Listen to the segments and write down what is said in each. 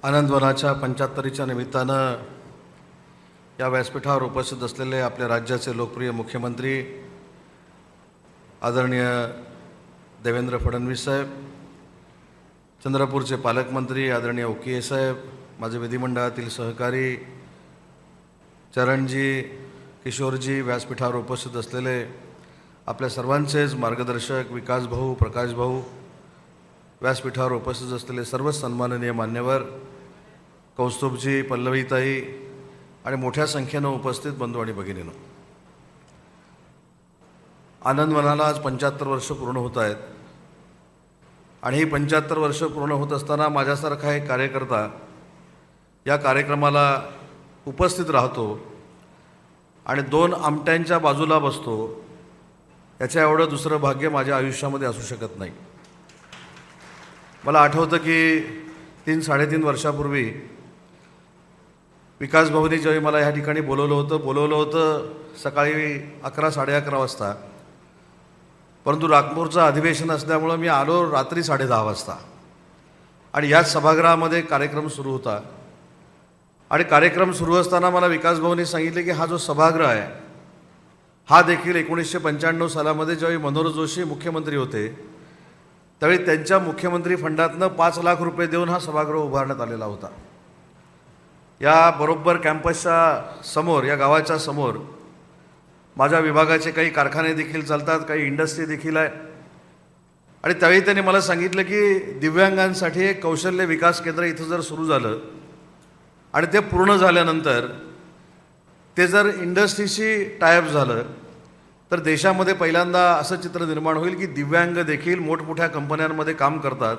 आनंदवनाच्या 75च्या निमित्तानं या व्यासपीठावर उपस्थित असलेले आपल्या राज्याचे लोकप्रिय मुख्यमंत्री आदरणीय देवेंद्र फडणवीस साहेब, चंद्रपूरचे पालकमंत्री आदरणीय उकिये साहेब, माझे विधिमंडळातील सहकारी चरणजी, किशोरजी, व्यासपीठावर उपस्थित असलेले आपल्या सर्वांचेच मार्गदर्शक विकास भाऊ, प्रकाश भाऊ, व्यासपीठावर उपस्थित असलेले सर्व सन्माननीय मान्यवर, कौस्तुभजी, पल्लवीताई आणि मोठ्या संख्येनं उपस्थित बंधू आणि भगिनींनो, आनंदवनाला आज 75 वर्ष पूर्ण होत आहेत आणि ही 75 वर्ष पूर्ण होत असताना माझ्यासारखा एक कार्यकर्ता या कार्यक्रमाला उपस्थित राहतो आणि 2 आमट्यांच्या बाजूला बसतो, याच्या एवढं दुसरं भाग्य माझ्या आयुष्यामध्ये असू शकत नाही. मला आठवतं की 3-3.5 वर्षापूर्वी विकास भाऊनी जेव्हा मला ह्या ठिकाणी बोलवलं होतं सकाळी 11-11:30 वाजता, परंतु नागपूरचं अधिवेशन असल्यामुळं मी आलो रात्री 10:30 वाजता आणि याच सभागृहामध्ये कार्यक्रम सुरू होता. आणि कार्यक्रम सुरू असताना मला विकास भाऊनी सांगितले की हा जो सभागृह आहे हा देखील 1995 सालामध्ये ज्यावेळी मनोहर जोशी मुख्यमंत्री होते त्यावेळी त्यांच्या मुख्यमंत्री फंडातनं 5 लाख रुपये देऊन हा सभागृह उभारण्यात आलेला होता. या बरोबर कॅम्पसच्या समोर, या गावाच्या समोर माझ्या विभागाचे काही कारखाने देखील चालतात, काही इंडस्ट्री देखील आहे. आणि त्यावेळी त्यांनी मला सांगितलं की दिव्यांगांसाठी एक कौशल्य विकास केंद्र इथं जर सुरू झालं आणि ते पूर्ण झाल्यानंतर ते जर इंडस्ट्रीशी टायअप झालं तर देशामध्ये पहिल्यांदा असं चित्र निर्माण होईल की दिव्यांग देखील मोठमोठ्या कंपन्यांमध्ये काम करतात,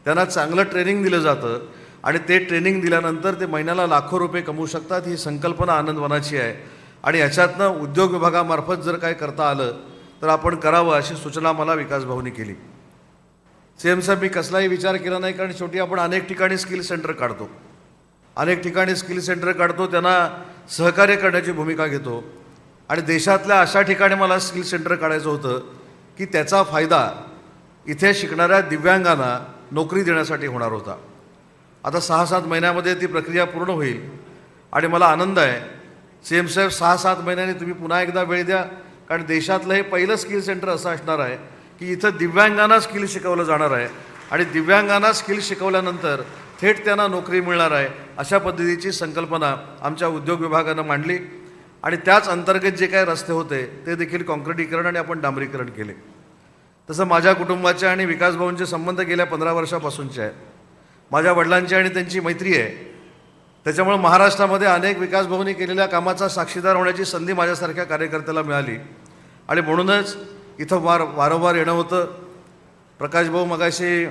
त्यांना चांगलं ट्रेनिंग दिलं जातं आणि ते ट्रेनिंग दिल्यानंतर ते महिन्याला लाखो रुपये कमवू शकतात. ही संकल्पना आनंदवनाची आहे आणि याच्यातनं उद्योग विभागामार्फत जर काय करता आलं तर आपण करावं अशी सूचना मला विकास भाऊनी केली. CM साहेब, मी कसलाही विचार केला नाही, कारण शेवटी आपण अनेक ठिकाणी स्किल सेंटर काढतो, त्यांना सहकार्य करण्याची भूमिका घेतो आणि देशातल्या अशा ठिकाणी मला स्किल सेंटर काढायचं होतं की त्याचा फायदा इथे शिकणाऱ्या दिव्यांगांना नोकरी देण्यासाठी होणार होता. आता 6-7 महिन्यामध्ये ती प्रक्रिया पूर्ण होईल आणि मला आनंद आहे CM साहेब, 6-7 महिन्यांनी तुम्ही पुन्हा एकदा वेळ द्या, कारण देशातलं हे पहिलं स्किल सेंटर असं असणार आहे की इथं दिव्यांगांना स्किल शिकवलं जाणार आहे आणि दिव्यांगांना स्किल शिकवल्यानंतर थेट त्यांना नोकरी मिळणार आहे. अशा पद्धतीची संकल्पना आमच्या उद्योग विभागानं मांडली आणि त्याच अंतर्गत जे काही रस्ते होते ते देखील काँक्रिटीकरण आणि आपण डांबरीकरण केले. तसं माझ्या कुटुंबाचे आणि विकास भाऊंचे संबंध गेल्या 15 वर्षापासूनचे आहेत. माझ्या वडिलांची आणि त्यांची मैत्री आहे, त्याच्यामुळे महाराष्ट्रामध्ये अनेक विकास भाऊंनी केलेल्या कामाचा साक्षीदार होण्याची संधी माझ्यासारख्या कार्यकर्त्याला मिळाली आणि म्हणूनच इथं वारंवार येणं होतं. प्रकाश भाऊ मगाशी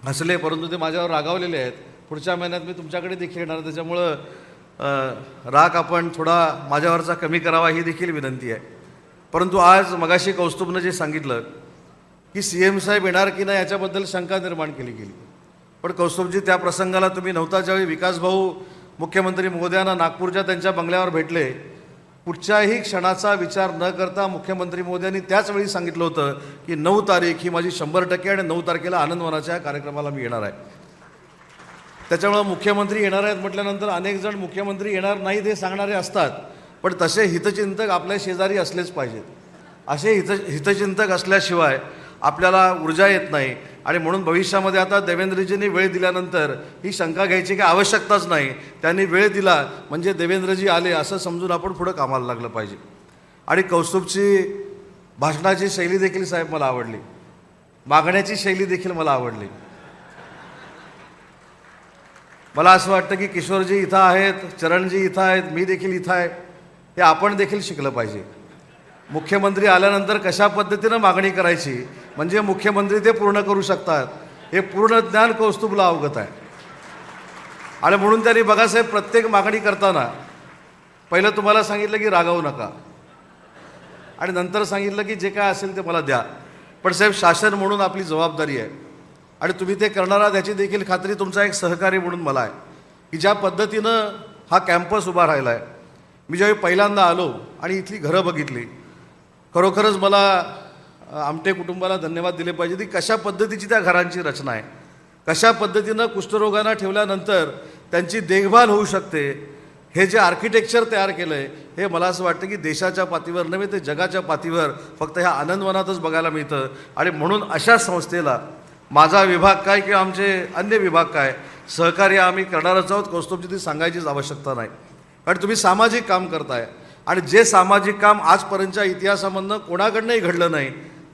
हसले, परंतु ते माझ्यावर रागावलेले आहेत. पुढच्या महिन्यात मी तुमच्याकडे देखील येणार, त्याच्यामुळं राग आपण थोडा माझ्यावरचा कमी करावा ही देखील विनंती आहे. परंतु आज मगाशी कौस्तुभनं जे सांगितलं की CM साहेब येणार की नाही याच्याबद्दल शंका निर्माण केली गेली, पण कौस्तुभजी, त्या प्रसंगाला तुम्ही नव्हता ज्यावेळी विकास भाऊ मुख्यमंत्री महोदयांना नागपूरच्या त्यांच्या बंगल्यावर भेटले. कुठच्याही क्षणाचा विचार न करता मुख्यमंत्री महोदयांनी त्याच वेळी सांगितलं होतं की 9 तारीख ही माझी 100% आणि 9 तारखेला आनंदवनाच्या कार्यक्रमाला मी येणार आहे. त्याच्यामुळं मुख्यमंत्री येणार आहेत म्हटल्यानंतर अनेक जण मुख्यमंत्री येणार नाहीत हे सांगणारे असतात, पण तसे हितचिंतक आपल्या शेजारी असलेच पाहिजेत. असे हितचिंतक असल्याशिवाय आपल्याला ऊर्जा येत नाही आणि म्हणून भविष्यामध्ये आता देवेंद्रजींनी वेळ दिल्यानंतर ही शंका घ्यायची काही आवश्यकताच नाही. त्यांनी वेळ दिला म्हणजे देवेंद्रजी आले असं समजून आपण पुढं कामाला लागलं पाहिजे. आणि कौस्तुभची भाषणाची शैली देखील साहेब मला आवडली, मागण्याची शैली देखील मला आवडली. मला असं वाटतं की किशोरजी इथं आहेत, चरणजी इथं आहेत, मी देखील इथं आहे, हे आपण देखील शिकलं पाहिजे. मुख्यमंत्री आल्यानंतर कशा पद्धतीनं मागणी करायची म्हणजे मुख्यमंत्री ते पूर्ण करू शकतात हे पूर्ण ज्ञान कौस्तुभला अवगत आहे. आणि म्हणून त्यांनी बघा साहेब, प्रत्येक मागणी करताना पहिलं तुम्हाला सांगितलं की रागावू नका आणि नंतर सांगितलं की जे काय असेल ते मला द्या. पण साहेब, शासन म्हणून आपली जबाबदारी आहे आणि तुम्ही ते करणार आहात याची देखील खात्री तुमचा एक सहकारी म्हणून मला आहे की ज्या पद्धतीनं हा कॅम्पस उभा राहिला आहे. मी ज्यावेळी पहिल्यांदा आलो आणि इथली घरं बघितली, खरोखरच मला आमटे कुटुंबाला धन्यवाद दिले पाहिजे की कशा पद्धतीची त्या घरांची रचना आहे, कशा पद्धतीनं कुष्ठरोगांना ठेवल्यानंतर त्यांची देखभाल होऊ शकते, हे जे आर्किटेक्चर तयार केलं आहे हे मला असं वाटतं की देशाच्या पातळीवर नव्हे तर जगाच्या पातळीवर फक्त ह्या आनंदवनातच बघायला मिळतं. आणि म्हणून अशा संस्थेला माझा विभाग काय किंवा आमचे अन्य विभाग काय सहकार्य आम्ही करणारच आहोत. कौस्तुभजी ती सांगायचीच आवश्यकता नाही, कारण तुम्ही सामाजिक काम करताय आणि जे सामाजिक काम आजपर्यंतच्या इतिहासामधनं कोणाकडनंही घडलं नाही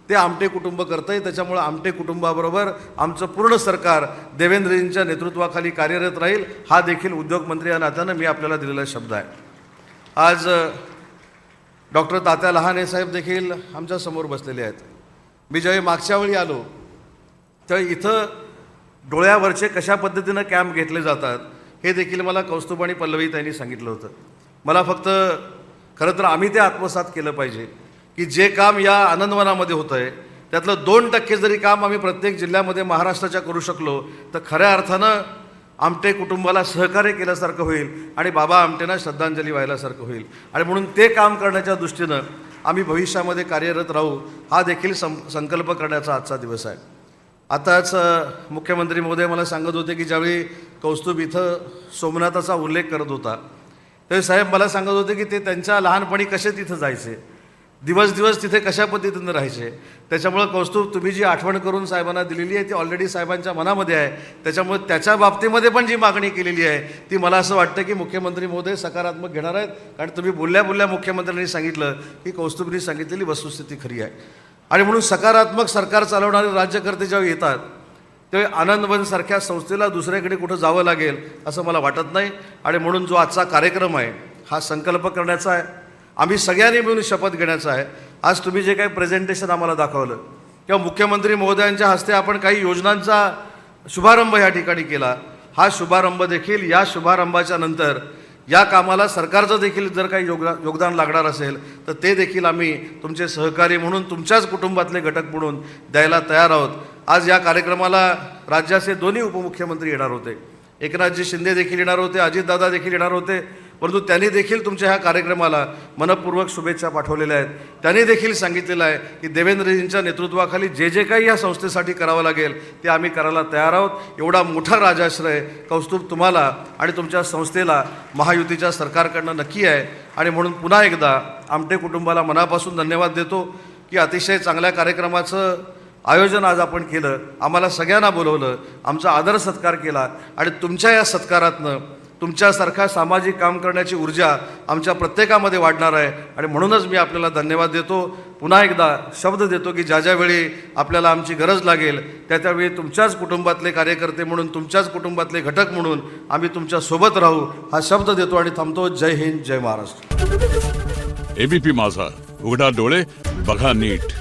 ते आमटे कुटुंब करतं आहे. त्याच्यामुळं आमटे कुटुंबाबरोबर आमचं पूर्ण सरकार देवेंद्रजींच्या नेतृत्वाखाली कार्यरत राहील, हा देखील उद्योगमंत्री या नात्यानं मी आपल्याला दिलेला शब्द आहे. आज डॉक्टर तात्या लहाने साहेब देखील आमच्यासमोर बसलेले आहेत. मी ज्यावेळी मागच्या वेळी आलो त्यावेळी इथं डोळ्यावरचे कशा पद्धतीनं कॅम्प घेतले जातात हे देखील मला कौस्तुभ आणि पल्लवी त्यांनी सांगितलं होतं. मला फक्त खरं तर आम्ही ते आत्मसात केलं पाहिजे की जे काम या आनंदवनामध्ये होतं आहे त्यातलं 2% जरी काम आम्ही प्रत्येक जिल्ह्यामध्ये महाराष्ट्राच्या करू शकलो तर खऱ्या अर्थानं आमटे कुटुंबाला सहकार्य केल्यासारखं होईल आणि बाबा आमटेंना श्रद्धांजली व्हायल्यासारखं होईल. आणि म्हणून ते काम करण्याच्या दृष्टीनं आम्ही भविष्यामध्ये कार्यरत राहू, हा देखील संकल्प करण्याचा आजचा दिवस आहे. आताच मुख्यमंत्री महोदय मला सांगत होते की ज्यावेळी कौस्तुभ इथं सोमनाथाचा उल्लेख करत होता त्यावेळी साहेब मला सांगत होते की ते त्यांच्या लहानपणी कसे तिथं जायचे, दिवस तिथे कशा पद्धतीनं राहायचे. त्याच्यामुळं कौस्तुभ तुम्ही जी आठवण करून साहेबांना दिलेली आहे ती ऑलरेडी साहेबांच्या मनामध्ये आहे. त्याच्यामुळे त्याच्या बाबतीमध्ये पण जी मागणी केलेली आहे ती मला असं वाटतं की मुख्यमंत्री महोदय सकारात्मक घेणार आहेत. कारण तुम्ही बोलल्या मुख्यमंत्र्यांनी सांगितलं की कौस्तुभनी सांगितलेली वस्तुस्थिती खरी आहे. आणि म्हणून सकारात्मक सरकार चालवणारे राज्यकर्ते जेव्हा येतात तेव्हा आनंदवनसारख्या संस्थेला दुसऱ्याकडे कुठं जावं लागेल असं मला वाटत नाही. आणि म्हणून जो आजचा कार्यक्रम आहे हा संकल्प करण्याचा आहे, आम्ही सगळ्यांनी मिळून शपथ घेण्याचा आहे. आज तुम्ही जे काही प्रेझेंटेशन आम्हाला दाखवलं किंवा मुख्यमंत्री महोदयांच्या हस्ते आपण काही योजनांचा शुभारंभ या ठिकाणी केला, हा शुभारंभ देखील या शुभारंभाच्या नंतर या कामाला सरकारचं देखील जर काही योगदान लागणार असेल तर ते देखील आम्ही तुमचे सहकारी म्हणून तुमच्याच कुटुंबातले घटक म्हणून द्यायला तयार आहोत. आज या कार्यक्रमाला राज्याचे दोन्ही उपमुख्यमंत्री येणार होते, एकनाथजी शिंदे देखील येणार होते, अजितदादा देखील येणार होते, परंतु त्यांनी देखील तुमच्या ह्या कार्यक्रमाला मनपूर्वक शुभेच्छा पाठवलेल्या आहेत. त्यांनी देखील सांगितलेलं आहे की देवेंद्रजींच्या नेतृत्वाखाली जे जे काही या संस्थेसाठी करावं लागेल ते आम्ही करायला तयार आहोत. एवढा मोठा राजाश्रय कौस्तुभ तुम्हाला आणि तुमच्या संस्थेला महायुतीच्या सरकारकडनं नक्की आहे. आणि म्हणून पुन्हा एकदा आमटे कुटुंबाला मनापासून धन्यवाद देतो की अतिशय चांगल्या कार्यक्रमाचं आयोजन आज आपण केलं, आम्हाला सगळ्यांना बोलवलं, आमचा आदर सत्कार केला आणि तुमच्या या सत्कारातनं तुमच्यासारखा सामाजिक काम करण्याची ऊर्जा आमच्या प्रत्येकामध्ये वाढणार आहे. आणि म्हणूनच मी आपल्याला धन्यवाद देतो. पुन्हा एकदा शब्द देतो की ज्या ज्यावेळी आपल्याला आमची गरज लागेल त्या त्यावेळी तुमच्याच कुटुंबातले कार्यकर्ते म्हणून तुमच्याच कुटुंबातले घटक म्हणून आम्ही तुमच्यासोबत राहू, हा शब्द देतो आणि थांबतो. जय हिंद, जय महाराष्ट्र. एबीपी माझा, उघडा डोळे बघा नीट.